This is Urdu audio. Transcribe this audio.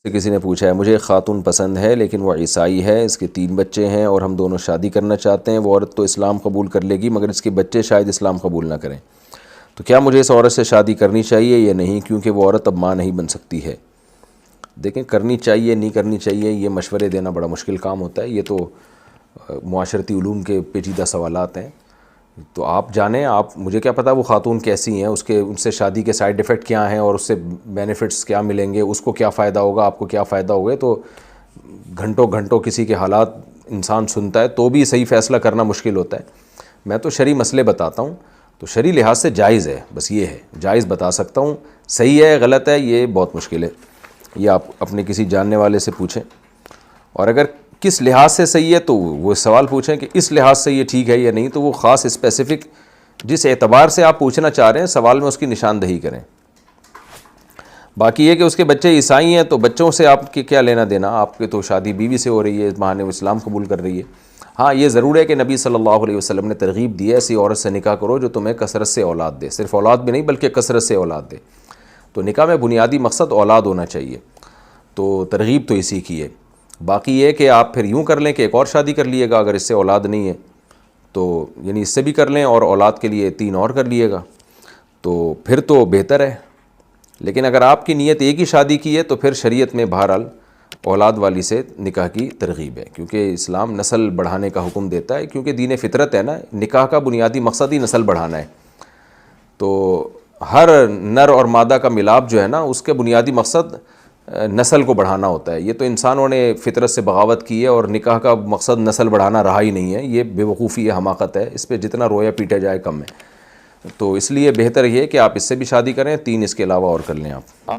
سے کسی نے پوچھا ہے مجھے ایک خاتون پسند ہے لیکن وہ عیسائی ہے، اس کے 3 بچے ہیں اور ہم دونوں شادی کرنا چاہتے ہیں۔ وہ عورت تو اسلام قبول کر لے گی مگر اس کے بچے شاید اسلام قبول نہ کریں، تو کیا مجھے اس عورت سے شادی کرنی چاہیے یا نہیں، کیونکہ وہ عورت اب ماں نہیں بن سکتی ہے؟ دیکھیں، کرنی چاہیے نہیں کرنی چاہیے یہ مشورے دینا بڑا مشکل کام ہوتا ہے، یہ تو معاشرتی علوم کے پیچیدہ سوالات ہیں، تو آپ جانیں، آپ مجھے کیا پتہ وہ خاتون کیسی ہیں، ان سے شادی کے سائیڈ ایفیکٹ کیا ہیں اور اس سے بینیفٹس کیا ملیں گے، اس کو کیا فائدہ ہوگا، آپ کو کیا فائدہ ہوگا، تو گھنٹوں گھنٹوں کسی کے حالات انسان سنتا ہے تو بھی صحیح فیصلہ کرنا مشکل ہوتا ہے۔ میں تو شرعی مسئلے بتاتا ہوں، تو شرعی لحاظ سے جائز ہے، بس یہ ہے، جائز بتا سکتا ہوں، صحیح ہے غلط ہے یہ بہت مشکل ہے، یہ آپ اپنے کسی جاننے والے سے پوچھیں، اور اگر کس لحاظ سے صحیح ہے تو وہ سوال پوچھیں کہ اس لحاظ سے یہ ٹھیک ہے یا نہیں، تو وہ خاص اسپیسیفک جس اعتبار سے آپ پوچھنا چاہ رہے ہیں سوال میں اس کی نشاندہی کریں۔ باقی یہ کہ اس کے بچے عیسائی ہیں تو بچوں سے آپ کے کیا لینا دینا، آپ کے تو شادی بیوی سے ہو رہی ہے، اس بہانے وہ اسلام قبول کر رہی ہے۔ ہاں یہ ضرور ہے کہ نبی صلی اللہ علیہ وسلم نے ترغیب دی ہے ایسی عورت سے نکاح کرو جو تمہیں کثرت سے اولاد دے، صرف اولاد بھی نہیں بلکہ کثرت سے اولاد دے، تو نکاح میں بنیادی مقصد اولاد ہونا چاہیے، تو ترغیب تو اسی کی ہے۔ باقی یہ کہ آپ پھر یوں کر لیں کہ ایک اور شادی کر لیے گا اگر اس سے اولاد نہیں ہے تو، یعنی اس سے بھی کر لیں اور اولاد کے لیے 3 اور کر لیے گا تو پھر تو بہتر ہے۔ لیکن اگر آپ کی نیت ایک ہی شادی کی ہے تو پھر شریعت میں بہرحال اولاد والی سے نکاح کی ترغیب ہے، کیونکہ اسلام نسل بڑھانے کا حکم دیتا ہے، کیونکہ دین فطرت ہے نا، نکاح کا بنیادی مقصد ہی نسل بڑھانا ہے، تو ہر نر اور مادہ کا ملاپ جو ہے نا اس کے بنیادی مقصد نسل کو بڑھانا ہوتا ہے۔ یہ تو انسانوں نے فطرت سے بغاوت کی ہے اور نکاح کا مقصد نسل بڑھانا رہا ہی نہیں ہے، یہ بے وقوفی ہے، حماقت ہے، اس پہ جتنا رویا پیٹا جائے کم ہے، تو اس لیے بہتر یہ ہے کہ آپ اس سے بھی شادی کریں، 3 اس کے علاوہ اور کر لیں آپ۔